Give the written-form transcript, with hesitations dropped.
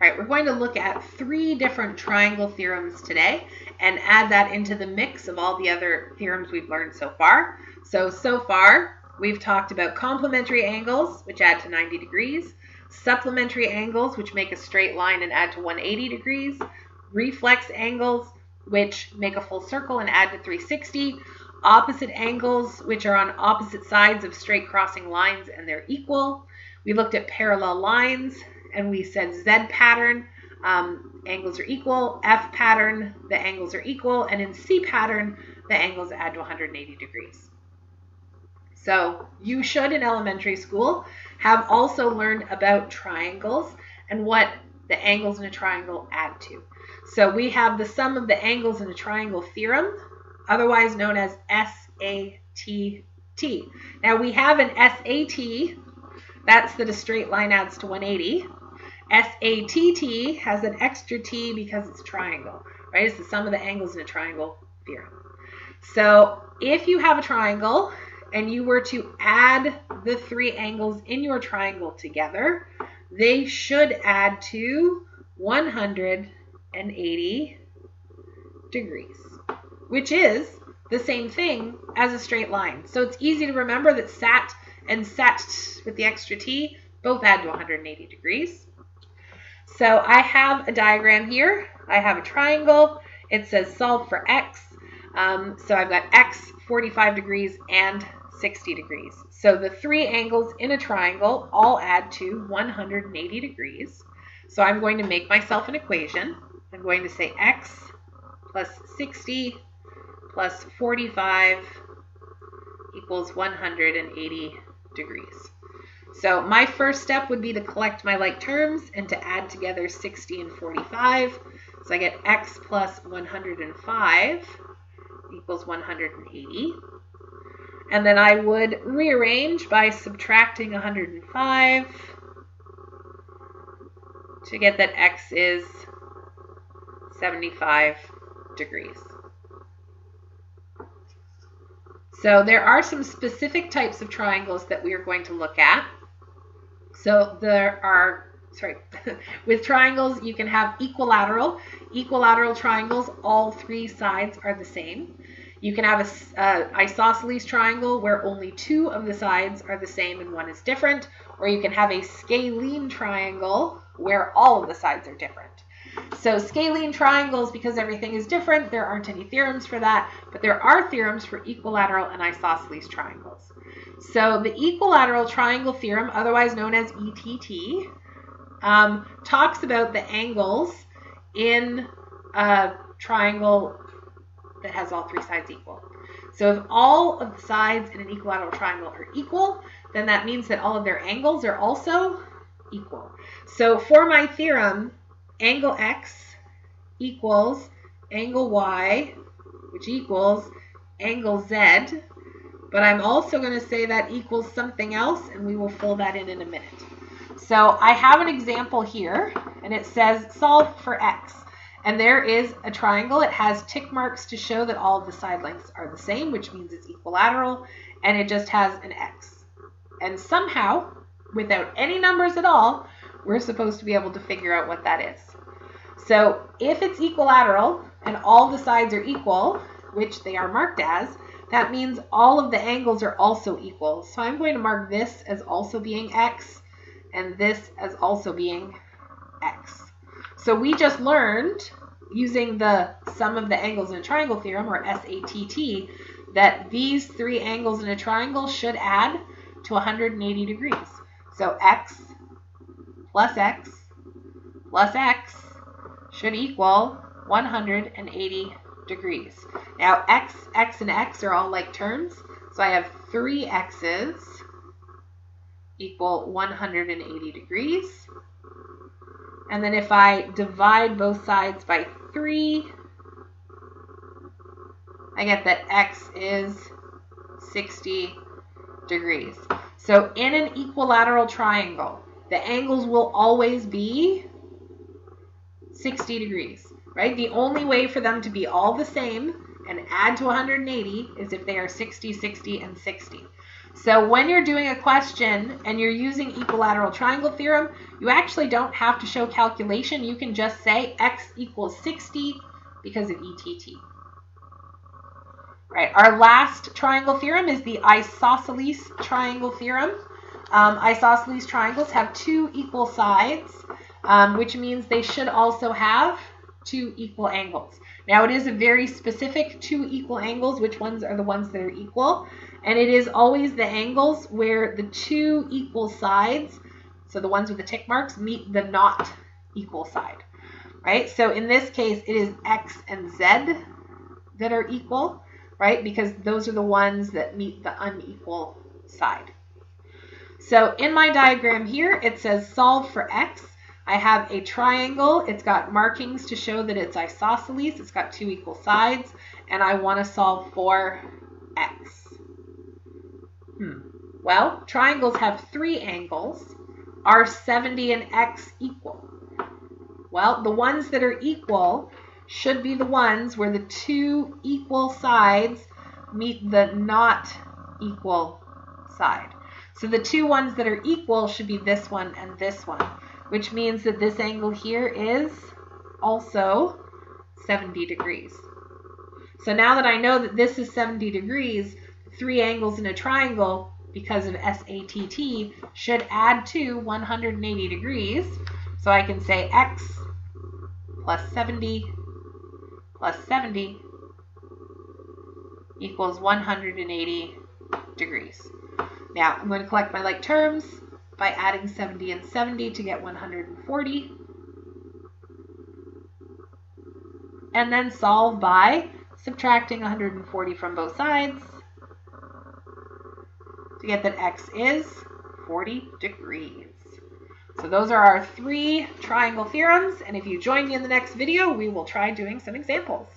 All right, we're going to look at 3 different triangle theorems today and add that into the mix of all the other theorems we've learned so far. So far, we've talked about complementary angles, which add to 90 degrees, supplementary angles, which make a straight line and add to 180 degrees, reflex angles, which make a full circle and add to 360, opposite angles, which are on opposite sides of straight crossing lines and they're equal. We looked at parallel lines, and we said Z pattern, angles are equal, F pattern, the angles are equal, and in C pattern, the angles add to 180 degrees. So you should, in elementary school, have also learned about triangles and what the angles in a triangle add to. So we have the sum of the angles in a triangle theorem, otherwise known as SATT. Now we have an SAT, that's that a straight line adds to 180. SATT has an extra T because it's a triangle, right? It's the sum of the angles in a triangle theorem. So if you have a triangle and you were to add the 3 angles in your triangle together, they should add to 180 degrees, which is the same thing as a straight line. So it's easy to remember that SAT and SAT with the extra T both add to 180 degrees. So I have a diagram here. I have a triangle. It says solve for x. So I've got x, 45 degrees, and 60 degrees. So the 3 angles in a triangle all add to 180 degrees. So I'm going to make myself an equation. I'm going to say x plus 60 plus 45 equals 180 degrees. So my first step would be to collect my like terms and to add together 60 and 45. So I get x plus 105 equals 180. And then I would rearrange by subtracting 105 to get that x is 75 degrees. So there are some specific types of triangles that we are going to look at. So there are, with triangles you can have equilateral. Equilateral triangles, all 3 sides are the same. You can have an isosceles triangle where only 2 of the sides are the same and 1 is different. Or you can have a scalene triangle where all of the sides are different. So scalene triangles, because everything is different, there aren't any theorems for that, but there are theorems for equilateral and isosceles triangles. So the equilateral triangle theorem, otherwise known as ETT, talks about the angles in a triangle that has all 3 sides equal. So if all of the sides in an equilateral triangle are equal, then that means that all of their angles are also equal. So for my theorem, angle x equals angle y, which equals angle z, but I'm also going to say that equals something else, and we will fill that in a minute. So I have an example here, and it says solve for x. And there is a triangle. It has tick marks to show that all of the side lengths are the same, which means it's equilateral, and it just has an x. And somehow, without any numbers at all, we're supposed to be able to figure out what that is. So if it's equilateral and all the sides are equal, which they are marked as, that means all of the angles are also equal. So I'm going to mark this as also being x and this as also being x. So we just learned, using the sum of the angles in a triangle theorem, or SATT, that these 3 angles in a triangle should add to 180 degrees. So x plus x plus x should equal 180 degrees. Now x, x, and x are all like terms, so I have 3 x's equal 180 degrees. And then if I divide both sides by 3, I get that x is 60 degrees. So in an equilateral triangle, the angles will always be 60 degrees, right? The only way for them to be all the same and add to 180 is if they are 60, 60, and 60. So when you're doing a question and you're using equilateral triangle theorem, you actually don't have to show calculation. You can just say x equals 60 because of ETT. Right, our last triangle theorem is the isosceles triangle theorem. Isosceles triangles have two equal sides, which means they should also have two equal angles. Now, it is a very specific two equal angles. Which ones are the ones that are equal? And it is always the angles where the two equal sides, so the ones with the tick marks, meet the not equal side. Right? So in this case, it is x and z that are equal, right? Because those are the ones that meet the unequal side. So in my diagram here, it says solve for x. I have a triangle. It's got markings to show that it's isosceles. It's got two equal sides, and I want to solve for x. Well, triangles have three angles. Are 70 and x equal? Well, the ones that are equal should be the ones where the two equal sides meet the not equal side. So the two ones that are equal should be this one and this one, which means that this angle here is also 70 degrees. So now that I know that this is 70 degrees, three angles in a triangle, because of SATT, should add to 180 degrees. So I can say x plus 70 equals 180 degrees. Now, I'm going to collect my like terms by adding 70 and 70 to get 140. And then solve by subtracting 140 from both sides to get that x is 40 degrees. So those are our three triangle theorems, and if you join me in the next video, we will try doing some examples.